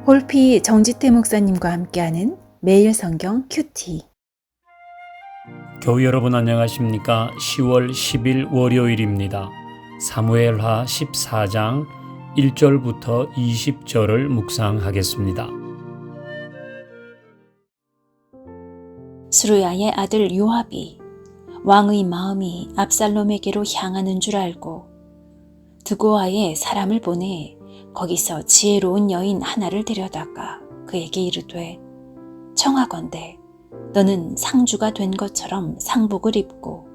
홀피 정지태 목사님과 함께하는 매일 성경 큐티. 교회 여러분 안녕하십니까? 10월 10일 월요일입니다. 사무엘하 14장 1절부터 20절을 묵상하겠습니다. 스루야의 아들 요압이 왕의 마음이 압살롬에게로 향하는 줄 알고 드고아에 사람을 보내 거기서 지혜로운 여인 하나를 데려다가 그에게 이르되, 청하건대 너는 상주가 된 것처럼 상복을 입고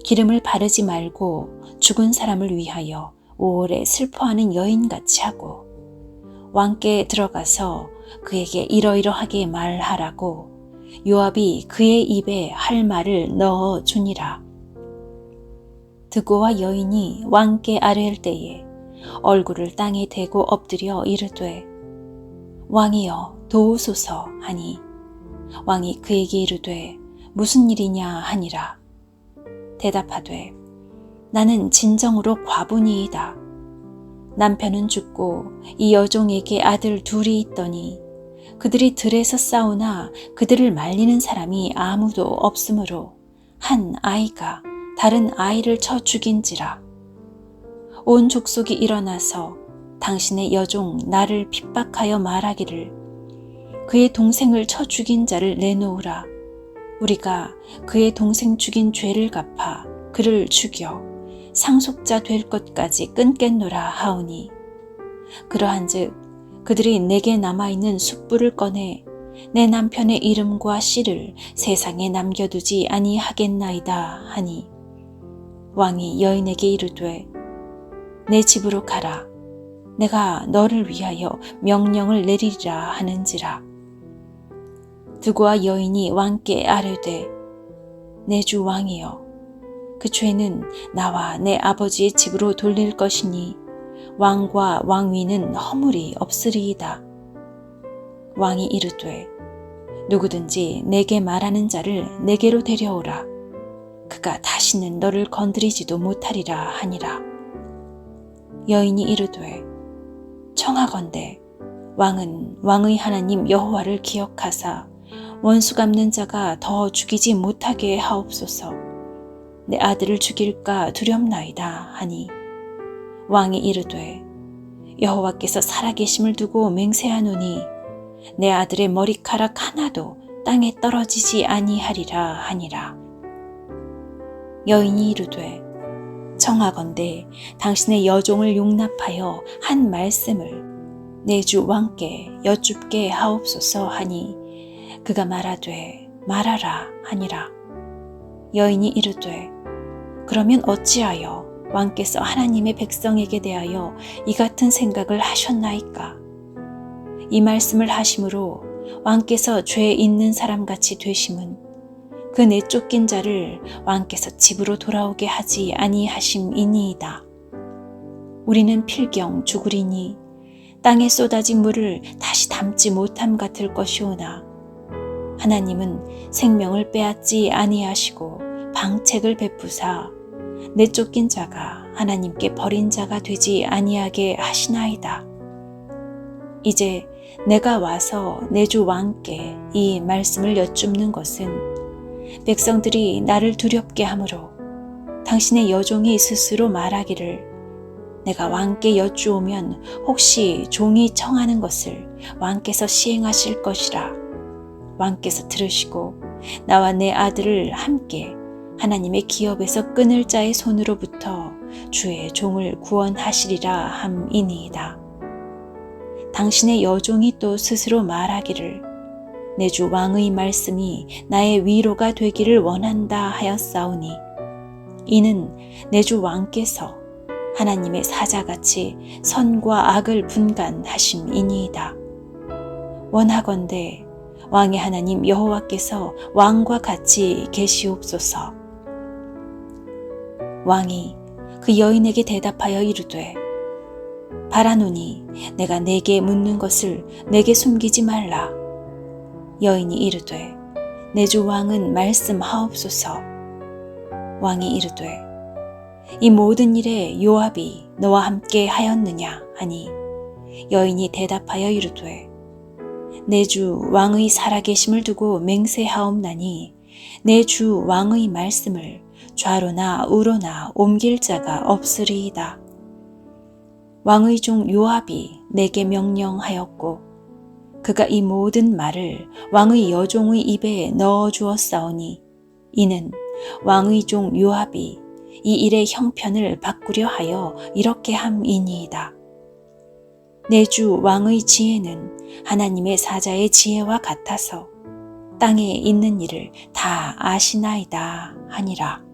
기름을 바르지 말고 죽은 사람을 위하여 오래 슬퍼하는 여인같이 하고 왕께 들어가서 그에게 이러이러하게 말하라고 요압이 그의 입에 할 말을 넣어 주니라. 드고와 여인이 왕께 아뢰을 때에 얼굴을 땅에 대고 엎드려 이르되, 왕이여 도우소서 하니 왕이 그에게 이르되, 무슨 일이냐 하니라. 대답하되, 나는 진정으로 과부니이다. 남편은 죽고 이 여종에게 아들 둘이 있더니 그들이 들에서 싸우나 그들을 말리는 사람이 아무도 없으므로 한 아이가 다른 아이를 쳐 죽인지라. 온 족속이 일어나서 당신의 여종 나를 핍박하여 말하기를, 그의 동생을 쳐 죽인 자를 내놓으라. 우리가 그의 동생 죽인 죄를 갚아 그를 죽여 상속자 될 것까지 끊겠노라 하오니, 그러한즉 그들이 내게 남아있는 숯불을 꺼내 내 남편의 이름과 씨를 세상에 남겨두지 아니하겠나이다 하니, 왕이 여인에게 이르되, 내 집으로 가라. 내가 너를 위하여 명령을 내리리라 하는지라. 드고와 여인이 왕께 아뢰되, 내 주 왕이여, 그 죄는 나와 내 아버지의 집으로 돌릴 것이니 왕과 왕위는 허물이 없으리이다. 왕이 이르되, 누구든지 내게 말하는 자를 내게로 데려오라. 그가 다시는 너를 건드리지도 못하리라 하니라. 여인이 이르되, 청하건대 왕은 왕의 하나님 여호와를 기억하사 원수 갚는 자가 더 죽이지 못하게 하옵소서. 내 아들을 죽일까 두렵나이다 하니, 왕이 이르되, 여호와께서 살아계심을 두고 맹세하노니 내 아들의 머리카락 하나도 땅에 떨어지지 아니하리라 하니라. 여인이 이르되, 청하건대 당신의 여종을 용납하여 한 말씀을 내 주 왕께 여쭙게 하옵소서 하니, 그가 말하되 말하라 하니라. 여인이 이르되, 그러면 어찌하여 왕께서 하나님의 백성에게 대하여 이 같은 생각을 하셨나이까? 이 말씀을 하심으로 왕께서 죄 있는 사람같이 되심은 그 내쫓긴 자를 왕께서 집으로 돌아오게 하지 아니하심이니이다. 우리는 필경 죽으리니 땅에 쏟아진 물을 다시 담지 못함 같을 것이오나, 하나님은 생명을 빼앗지 아니하시고 방책을 베푸사 내쫓긴 자가 하나님께 버린 자가 되지 아니하게 하시나이다. 이제 내가 와서 내 주 왕께 이 말씀을 여쭙는 것은 백성들이 나를 두렵게 하므로 당신의 여종이 스스로 말하기를, 내가 왕께 여쭈오면 혹시 종이 청하는 것을 왕께서 시행하실 것이라. 왕께서 들으시고 나와 내 아들을 함께 하나님의 기업에서 끊을 자의 손으로부터 주의 종을 구원하시리라 함이니이다. 당신의 여종이 또 스스로 말하기를, 내 주 왕의 말씀이 나의 위로가 되기를 원한다 하였사오니, 이는 내 주 왕께서 하나님의 사자같이 선과 악을 분간하심이니이다. 원하건대 왕의 하나님 여호와께서 왕과 같이 계시옵소서. 왕이 그 여인에게 대답하여 이르되, 바라노니 내가 내게 묻는 것을 내게 숨기지 말라. 여인이 이르되, 내 주 왕은 말씀하옵소서. 왕이 이르되, 이 모든 일에 요압이 너와 함께 하였느냐 하니, 여인이 대답하여 이르되, 내 주 왕의 살아계심을 두고 맹세하옵나니 내 주 왕의 말씀을 좌로나 우로나 옮길 자가 없으리이다. 왕의 종 요압이 내게 명령하였고 그가 이 모든 말을 왕의 여종의 입에 넣어 주었사오니 이는 왕의 종 요압이 이 일의 형편을 바꾸려 하여 이렇게 함이니이다. 내 주 왕의 지혜는 하나님의 사자의 지혜와 같아서 땅에 있는 일을 다 아시나이다 하니라.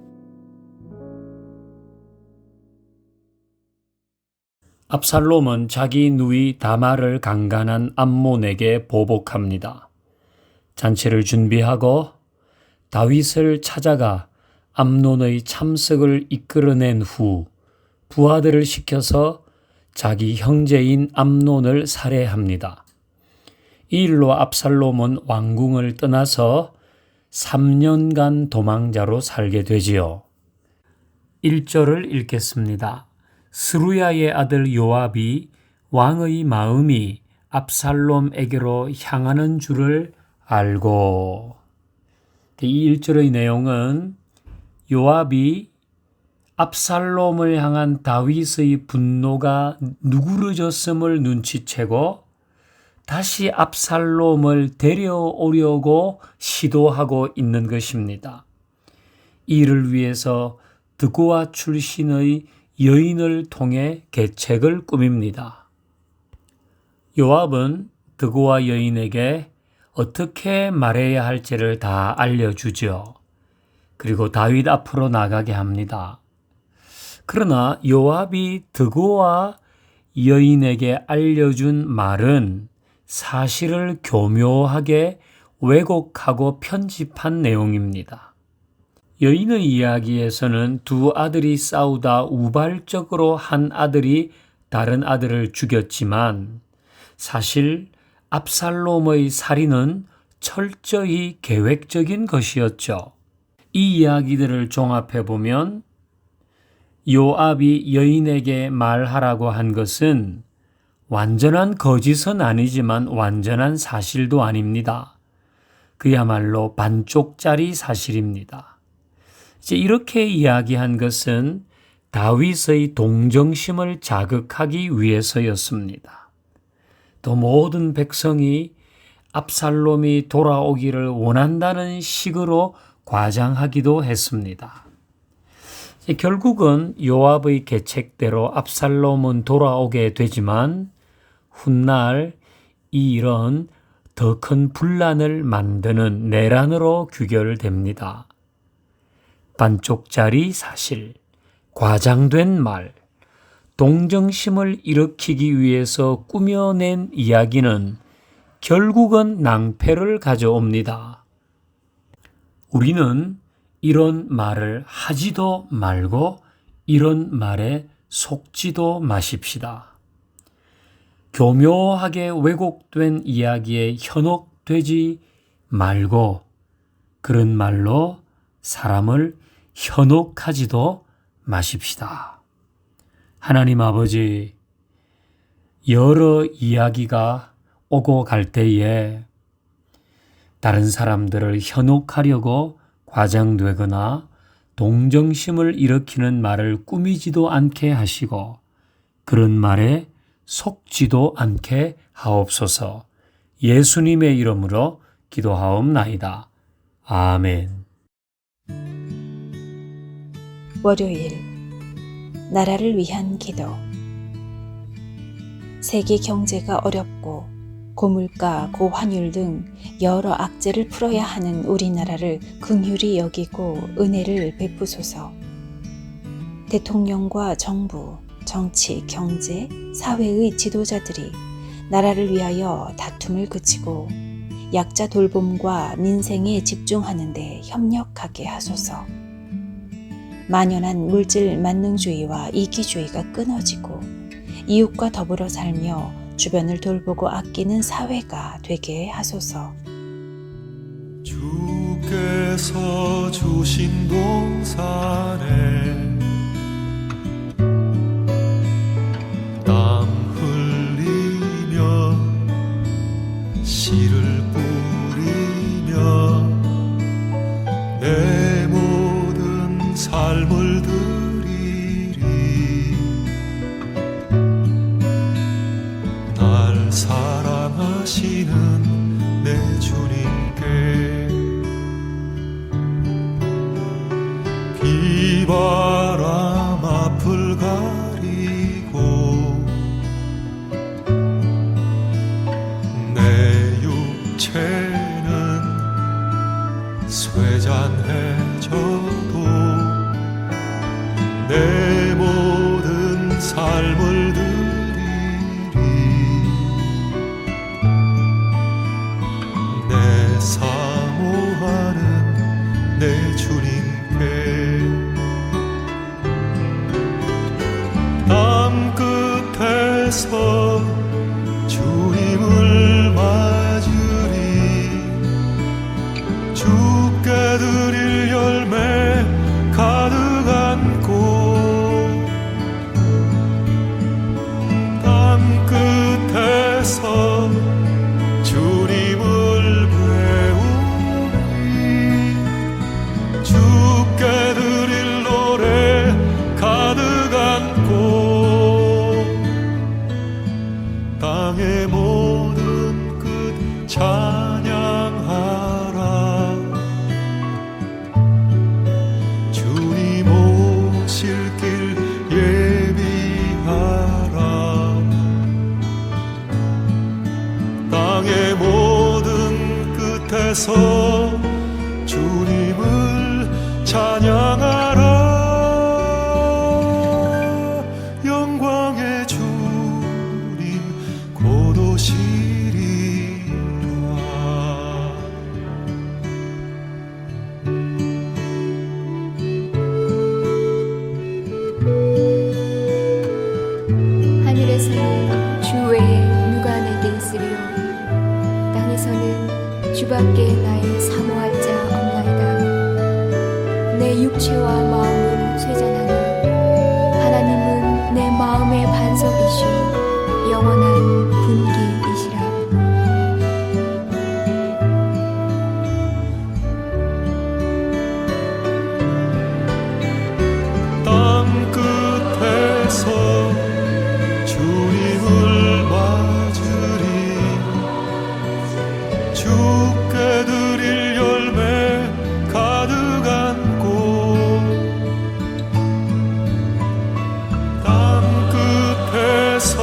압살롬은 자기 누이 다말을 강간한 암몬에게 보복합니다. 잔치를 준비하고 다윗을 찾아가 암논의 참석을 이끌어낸 후 부하들을 시켜서 자기 형제인 암논을 살해합니다. 이 일로 압살롬은 왕궁을 떠나서 3년간 도망자로 살게 되지요. 1절을 읽겠습니다. 스루야의 아들 요압이 왕의 마음이 압살롬에게로 향하는 줄을 알고, 이 1절의 내용은 요압이 압살롬을 향한 다윗의 분노가 누그러졌음을 눈치채고 다시 압살롬을 데려오려고 시도하고 있는 것입니다. 이를 위해서 드고아 출신의 여인을 통해 계책을 꾸밉니다. 요압은 드고아 여인에게 어떻게 말해야 할지를 다 알려주죠. 그리고 다윗 앞으로 나가게 합니다. 그러나 요압이 드고아 여인에게 알려준 말은 사실을 교묘하게 왜곡하고 편집한 내용입니다. 여인의 이야기에서는 두 아들이 싸우다 우발적으로 한 아들이 다른 아들을 죽였지만 사실 압살롬의 살인은 철저히 계획적인 것이었죠. 이 이야기들을 종합해 보면 요압이 여인에게 말하라고 한 것은 완전한 거짓은 아니지만 완전한 사실도 아닙니다. 그야말로 반쪽짜리 사실입니다. 이제 이렇게 이야기한 것은 다윗의 동정심을 자극하기 위해서였습니다. 또 모든 백성이 압살롬이 돌아오기를 원한다는 식으로 과장하기도 했습니다. 결국은 요압의 계책대로 압살롬은 돌아오게 되지만 훗날 이 일은 더 큰 분란을 만드는 내란으로 귀결됩니다. 반쪽짜리 사실, 과장된 말, 동정심을 일으키기 위해서 꾸며낸 이야기는 결국은 낭패를 가져옵니다. 우리는 이런 말을 하지도 말고 이런 말에 속지도 마십시다. 교묘하게 왜곡된 이야기에 현혹되지 말고 그런 말로 사람을 현혹하지도 마십시다. 하나님 아버지, 여러 이야기가 오고 갈 때에 다른 사람들을 현혹하려고 과장되거나 동정심을 일으키는 말을 꾸미지도 않게 하시고 그런 말에 속지도 않게 하옵소서. 예수님의 이름으로 기도하옵나이다. 아멘. 월요일 나라를 위한 기도. 세계 경제가 어렵고 고물가, 고환율 등 여러 악재를 풀어야 하는 우리나라를 긍휼히 여기고 은혜를 베푸소서. 대통령과 정부, 정치, 경제, 사회의 지도자들이 나라를 위하여 다툼을 그치고 약자 돌봄과 민생에 집중하는 데 협력하게 하소서. 만연한 물질 만능주의와 이기주의가 끊어지고 이웃과 더불어 살며 주변을 돌보고 아끼는 사회가 되게 하소서. 주께서 주신 동산에 땀 흘리며 씨를 뿌리며 내 모든 삶을 드리리. 날 사랑하시는 내 주님께 비바람 앞을 가리고 내 육체는 쇠잔해져도 내 모든 삶을 드리리. 내 사모하는 내 주님께 땅 끝에서 주님을 맞으리. 주께 드릴 열매 가득 안고 땅 끝에서 주님을 배우리. 주께 드릴 노래 가득 안고 땅의 모든 끝 찬양하라. 주님 오실 길 예비하라. 땅의 모든 끝에서 주님을 찬양하라. 영광의 주님 곧 오시리라. 하늘에서는 주 외에 누가 내게 있으리요. 땅에서는 주밖에 나의 사모할 자 없나이다. 내 육체와 마음은 쇠잔하나 하나님은 내 마음의 반석이시오 영원한 분기이시라. 땅 끝에서 주님을 맞으리. 주께 드릴 열매 가득 안고 땅 끝에서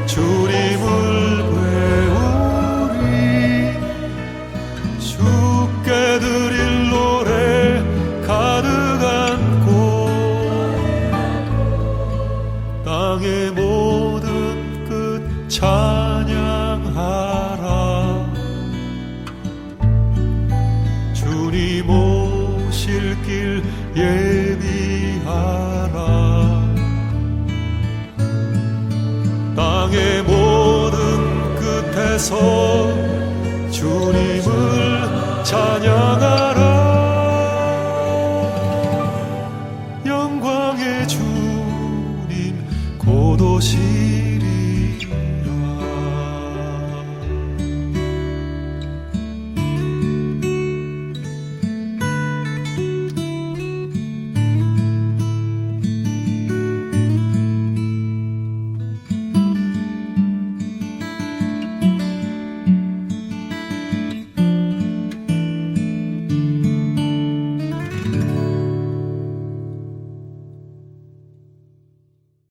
주님을 배우리. 주께 드릴 노래 가득 안고 땅의 모든 끝 찬양하라. 주님 오실 길 예비하라. 땅의 모든 끝에서 주님을 찬양하라.